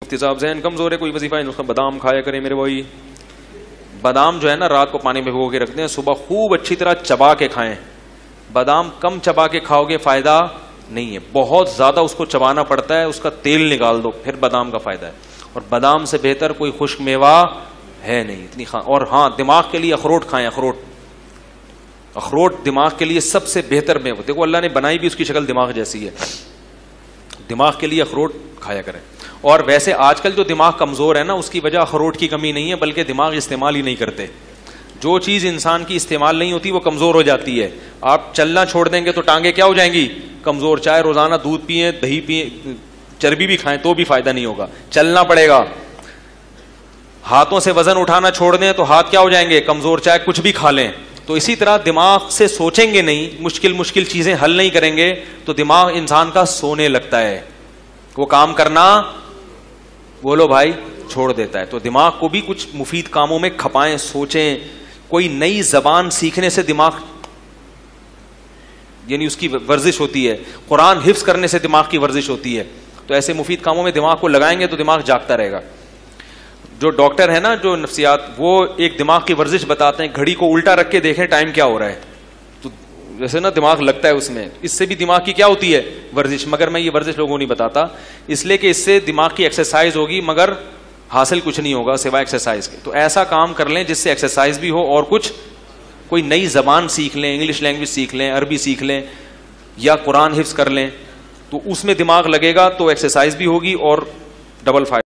मुफ्ती साहब जहन कमजोर है, कोई वजीफा है उसका बादाम खाया करें मेरे भाई। बादाम जो है ना रात को पानी में भिगो के रखते हैं, सुबह खूब अच्छी तरह चबा के खाएं। बादाम कम चबा के खाओगे फायदा नहीं है, बहुत ज्यादा उसको चबाना पड़ता है, उसका तेल निकाल दो फिर बादाम का फायदा है। और बादाम से बेहतर कोई खुश्क मेवा है नहीं इतनी और हाँ, दिमाग के लिए अखरोट खाएं। अखरोट दिमाग के लिए सबसे बेहतर मेवा। देखो अल्लाह ने बनाई भी उसकी शक्ल दिमाग जैसी है, दिमाग के लिए अखरोट खाया करें। और वैसे आजकल जो दिमाग कमजोर है ना, उसकी वजह अखरोट की कमी नहीं है, बल्कि दिमाग इस्तेमाल ही नहीं करते। जो चीज इंसान की इस्तेमाल नहीं होती वो कमजोर हो जाती है। आप चलना छोड़ देंगे तो टांगे क्या हो जाएंगी? कमजोर। चाहे रोजाना दूध पिए, दही पिए, चर्बी भी खाएं तो भी फायदा नहीं होगा, चलना पड़ेगा। हाथों से वजन उठाना छोड़ दें तो हाथ क्या हो जाएंगे? कमजोर। चाहे कुछ भी खा लें। तो इसी तरह दिमाग से सोचेंगे नहीं, मुश्किल मुश्किल चीजें हल नहीं करेंगे तो दिमाग इंसान का सोने लगता है, वो काम करना बोलो भाई छोड़ देता है। तो दिमाग को भी कुछ मुफीद कामों में खपाएं, सोचें। कोई नई जबान सीखने से दिमाग यानी उसकी वर्जिश होती है, कुरान हिफ्ज करने से दिमाग की वर्जिश होती है। तो ऐसे मुफीद कामों में दिमाग को लगाएंगे तो दिमाग जागता रहेगा। जो डॉक्टर है ना, जो नफ्सियात, वो एक दिमाग की वर्जिश बताते हैं, घड़ी को उल्टा रख के देखें टाइम क्या हो रहा है, तो जैसे ना दिमाग लगता है उसमें। इससे भी दिमाग की क्या होती है? वर्जिश। मगर मैं ये वर्जिश लोगों को नहीं बताता, इसलिए कि इससे दिमाग की एक्सरसाइज होगी मगर हासिल कुछ नहीं होगा सिवाय एक्सरसाइज के। तो ऐसा काम कर लें जिससे एक्सरसाइज भी हो और कुछ कोई नई जबान सीख लें, इंग्लिश लैंग्वेज सीख लें, अरबी सीख लें या कुरान हिफ्ज कर लें, तो उसमें दिमाग लगेगा तो एक्सरसाइज भी होगी और डबल फायदा।